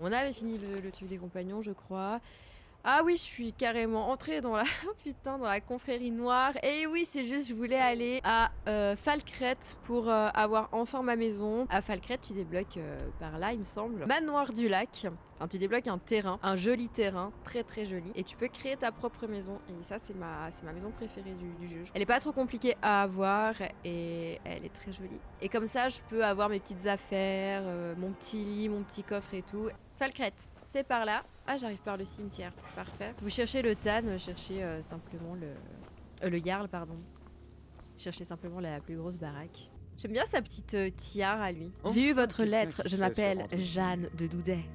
On avait fini le truc des compagnons, je crois. Ah oui, je suis carrément entrée dans la oh putain, dans la confrérie noire. Et oui, c'est juste, je voulais aller à Falcrête pour avoir enfin ma maison. À Falcrête, tu débloques par là, il me semble, Manoir du Lac. Enfin, tu débloques un terrain, un joli terrain, très très joli. Et tu peux créer ta propre maison. Et ça, c'est ma maison préférée du jeu. Elle est pas trop compliquée à avoir et elle est très jolie. Et comme ça, je peux avoir mes petites affaires, mon petit lit, mon petit coffre et tout. Falcrête, c'est par là. Ah, j'arrive par le cimetière. Parfait. Vous cherchez le Tan, cherchez simplement le Jarl, pardon. Cherchez simplement la plus grosse baraque. J'aime bien sa petite tiare à lui. Enfin, J'ai eu votre quelqu'un lettre, qui je sait m'appelle se rendre Jeanne de Doudet.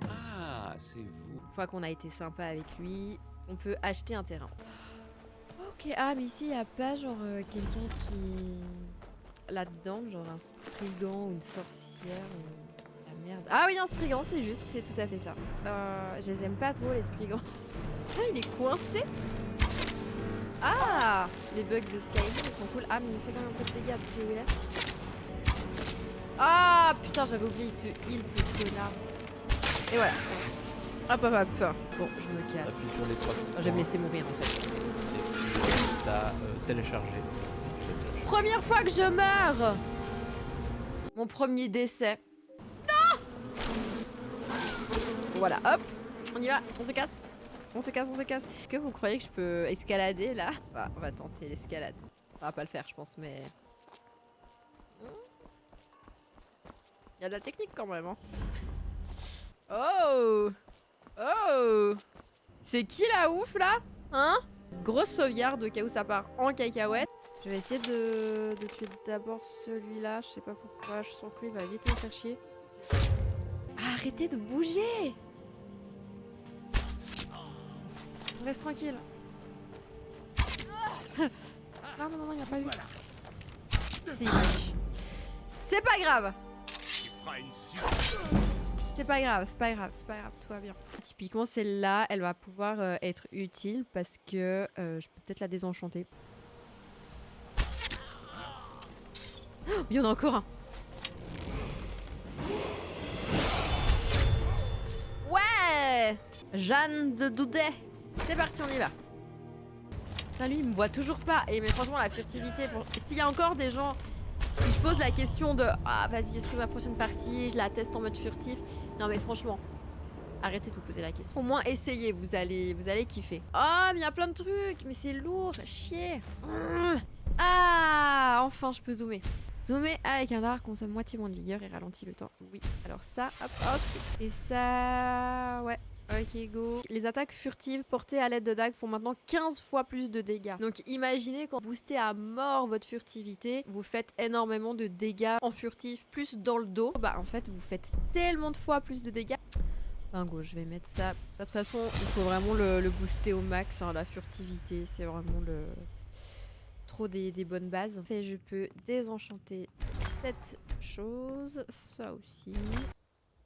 Ah, c'est vous. Une fois qu'on a été sympa avec lui, on peut acheter un terrain. Ok, ah mais ici il n'y a pas genre quelqu'un qui... Là-dedans, genre un spriggan ou une sorcière ou... Merde. Ah oui, un spriggan, c'est juste, c'est tout à fait ça. Je les aime pas trop, les spriggans. Ah, il est coincé. Ah, les bugs de Skyrim, ils sont cool. Ah, mais il me fait quand même un peu de dégâts depuis où il est. Ah, putain, j'avais oublié, il se heal, ce connard. Et voilà. Hop, hop, hop. Bon, je me casse. Appuie sur les trois petits Je vais me laisser mourir, en fait. Et puis, t'as téléchargé. Première fois que je meurs. Mon premier décès. Voilà, hop, on y va, on se casse. On se casse, on se casse. Est-ce que vous croyez que je peux escalader là? Bah, on va tenter l'escalade. On va pas le faire, je pense, mais... Il y a de la technique quand même, hein. Oh! Oh! C'est qui la ouf là? Hein? Grosse sauvegarde au cas où ça part en cacahuète. Je vais essayer de tuer d'abord celui-là. Je sais pas pourquoi, je sens que lui va vite me faire chier. Ah, arrêtez de bouger! Reste tranquille. Ah non, non, non, il a pas eu. Si, il m'a eu. C'est pas grave. C'est pas grave, c'est pas grave, c'est pas grave, tout va bien. Typiquement, celle-là, elle va pouvoir être utile parce que je peux peut-être la désenchanter. Oh, il y en a encore un. Ouais! Jeanne de Doudet. C'est parti, on y va. Putain, lui, il me voit toujours pas. Et mais franchement, la furtivité... S'il y a encore des gens qui se posent la question de « Ah, vas-y, est-ce que ma prochaine partie, je la teste en mode furtif ?» Non, mais franchement, arrêtez de vous poser la question. Au moins, essayez, vous allez kiffer. Oh, mais il y a plein de trucs. Mais c'est lourd, chier. Ah, enfin, je peux zoomer. Zoomer avec un dard consomme moitié moins de vigueur et ralentit le temps. Oui, alors ça, hop, hop. Et ça, ouais. Ok, go. Les attaques furtives portées à l'aide de dagues font maintenant 15 fois plus de dégâts. Donc imaginez quand vous boostez à mort votre furtivité, vous faites énormément de dégâts en furtif, plus dans le dos. Bah en fait, vous faites tellement de fois plus de dégâts. Enfin go, je vais mettre ça. De toute façon, il faut vraiment le booster au max, hein, la furtivité. C'est vraiment le... trop des bonnes bases. En fait, je peux désenchanter cette chose. Ça aussi.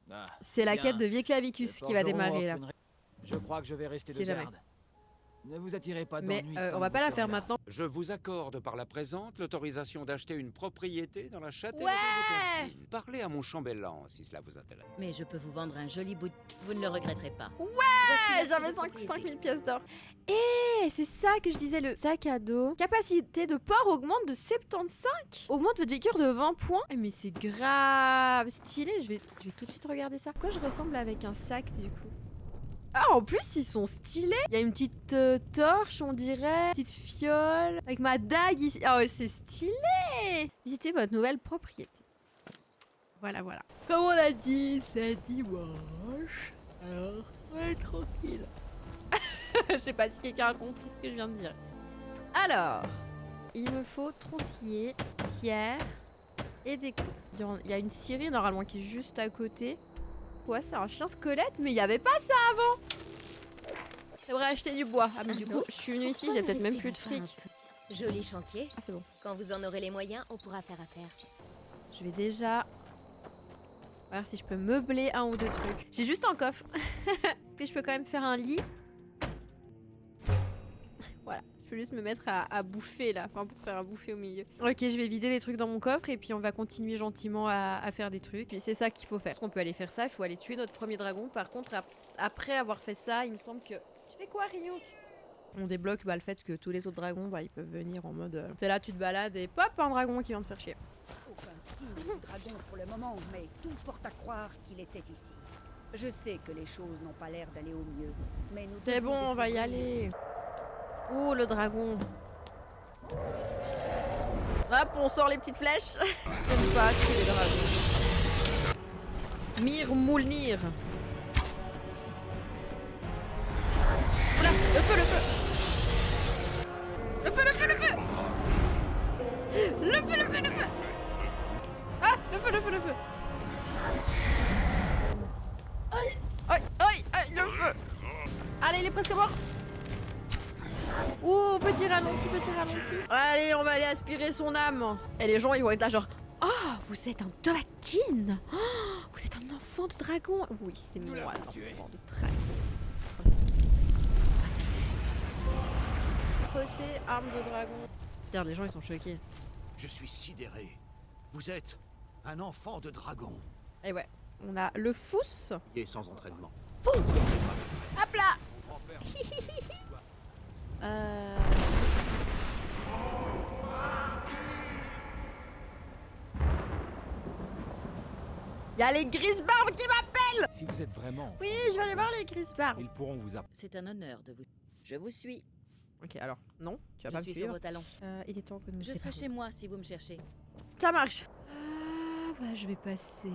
Ah, C'est la bien. quête de Vieclavicus qui va démarrer là. Je crois que je vais rester Si de jamais. garde. Ne vous attirez pas Mais d'ennui. on va pas la faire maintenant. Je vous accorde par la présente l'autorisation d'acheter une propriété dans la châtelleraie Ouais. de Perfil. Parlez à mon chambellan si cela vous intéresse. Mais je peux vous vendre un joli bout de... Vous ne le regretterez pas. Ouais, j'avais 5000 pièces d'or. Et c'est ça que je disais, le sac à dos. Capacité de port augmente de 75. Augmente votre vigueur de 20 points. Eh, mais c'est grave stylé. Je vais tout de suite regarder ça. Pourquoi je ressemble avec un sac du coup? Ah, en plus, ils sont stylés. Il y a une petite torche, on dirait. Une petite fiole. Avec ma dague ici. Ah ouais, c'est stylé. Visitez votre nouvelle propriété. Voilà, voilà. Comme on a dit, c'est dimanche. Alors, ouais, tranquille. Je sais pas si quelqu'un a compris ce que je viens de dire. Alors, il me faut troncier, pierre et des coups. Il y a une scierie normalement qui est juste à côté. Ouais, c'est un chien squelette, mais il n'y avait pas ça avant. J'aimerais acheter du bois. Ah, mais du coup, je suis venue ici, j'ai peut-être même plus de fric. Joli chantier. Ah, c'est bon. Quand vous en aurez les moyens, on pourra faire affaire. Je vais déjà voir si je peux meubler un ou deux trucs. J'ai juste un coffre. Est-ce que je peux quand même faire un lit? Voilà, je Je peux juste me mettre à bouffer là, enfin pour faire à bouffer au milieu. Ok, je vais vider les trucs dans mon coffre et puis on va continuer gentiment à faire des trucs. Puis c'est ça qu'il faut faire. Parce qu'on peut aller faire ça, il faut aller tuer notre premier dragon. Par contre, après avoir fait ça, il me semble que... Tu fais quoi, Ryuk? On débloque le fait que tous les autres dragons, ils peuvent venir en mode... T'es là, tu te balades et pop, un dragon qui vient te faire chier. Aucun signe de dragon pour le moment, mais tout porte à croire qu'il était ici. Je sais que les choses n'ont pas l'air d'aller au mieux, mais nous C'est devons bon, on va y découvrir aller. Oh, le dragon. Hop, on sort les petites flèches. J'aime pas tuer les dragons. Mir Moulnir. Oula, le feu, le feu. Le feu, le feu, le feu. Le feu, le feu, le feu. Ah, le feu, le feu, le feu. Aïe, aïe, aïe, aïe, le feu. Allez, il est presque mort. Ouh, petit ralenti, petit ralenti. Allez, on va aller aspirer son âme. Et les gens, ils vont être là genre... Oh, vous êtes un Dovahkiin. Oh, vous êtes un enfant de dragon. Oui, c'est moi, l'enfant de dragon. Crochet, arme de dragon. Regarde, les gens, ils sont choqués. Je suis sidéré. Vous êtes un enfant de dragon. Et ouais, on a le fous. Et sans entraînement. Hop là. Y a les Grisbarbes qui m'appellent. Si vous êtes vraiment... Oui, je vais aller voir les Grisbarbes. Ils pourront vous apprendre. C'est un honneur de vous... Je vous suis. Ok, alors, non, tu vas Je pas me suis sur suivre. vos talons. Il est temps que nous Je serai séparions. chez moi si vous me cherchez. Ça marche. Bah, je vais passer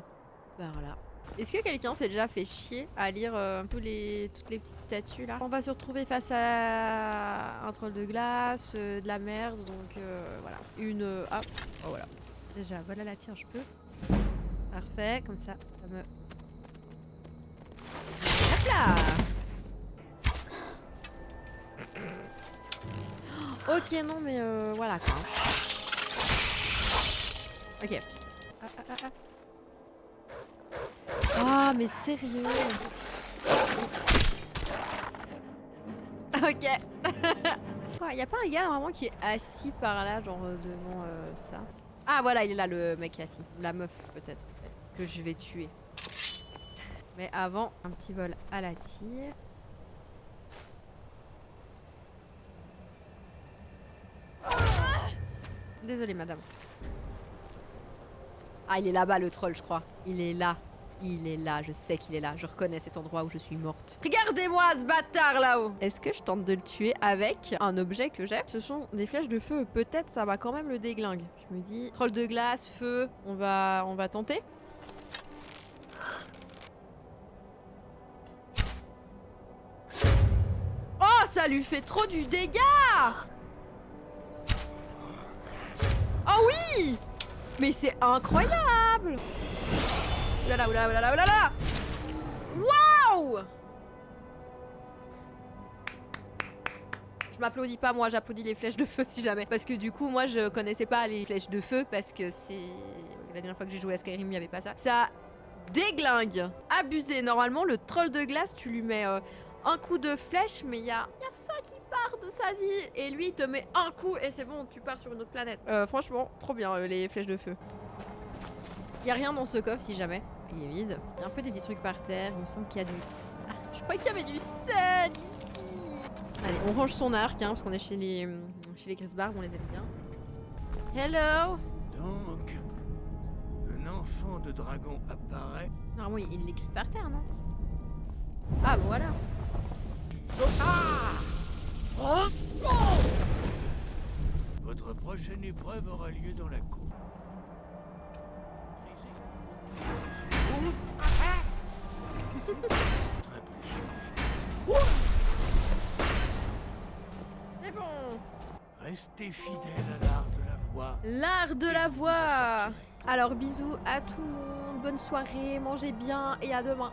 par là. Est-ce que quelqu'un s'est déjà fait chier à lire toutes les petites statues là? On va se retrouver face à un troll de glace, de la merde, donc voilà. Ah, oh voilà. Déjà, voilà la tire, je peux. Parfait, comme ça, ça me... Hop là! Ok, non mais voilà quoi. Ok. Ah, mais sérieux? Ok. Il y a pas un gars vraiment qui est assis par là, genre devant ça? Ah voilà, il est là le mec qui est assis. La meuf peut-être que je vais tuer. Mais avant, un petit vol à la tire. Désolée madame. Ah, il est là-bas le troll, je crois. Il est là. Il est là, je sais qu'il est là. Je reconnais cet endroit où je suis morte. Regardez-moi ce bâtard là-haut. Est-ce que je tente de le tuer avec un objet que j'ai? Ce sont des flèches de feu. Peut-être ça va quand même le déglingue. Je me dis, troll de glace, feu, on va tenter. Oh, ça lui fait trop du dégât! Oh oui! Mais c'est incroyable! Oulala, oulala, oulala, oulala! Waouh! Je m'applaudis pas, moi, j'applaudis les flèches de feu si jamais. Parce que du coup, moi, je connaissais pas les flèches de feu parce que c'est... La dernière fois que j'ai joué à Skyrim, il n'y avait pas ça. Ça déglingue! Abusé! Normalement, le troll de glace, tu lui mets un coup de flèche, mais il y a ça qui part de sa vie. Et lui, il te met un coup et c'est bon, tu pars sur une autre planète. Franchement, trop bien, les flèches de feu. Il y a rien dans ce coffre si jamais. Il est vide. Il y a un peu des petits trucs par terre. Il me semble qu'il y a du... Ah, je crois qu'il y avait du sel ici. Allez, on range son arc, hein, parce qu'on est chez les Grisbarbes, on les aime bien. Hello. Donc, un enfant de dragon apparaît. Normalement, il l'écrit par terre, non? Ah, bon, voilà. Votre prochaine épreuve aura lieu dans la cour. C'est bon. Restez fidèle à l'art de la voix. L'art de la voix. Alors, bisous à tout le monde. Bonne soirée. Mangez bien et à demain.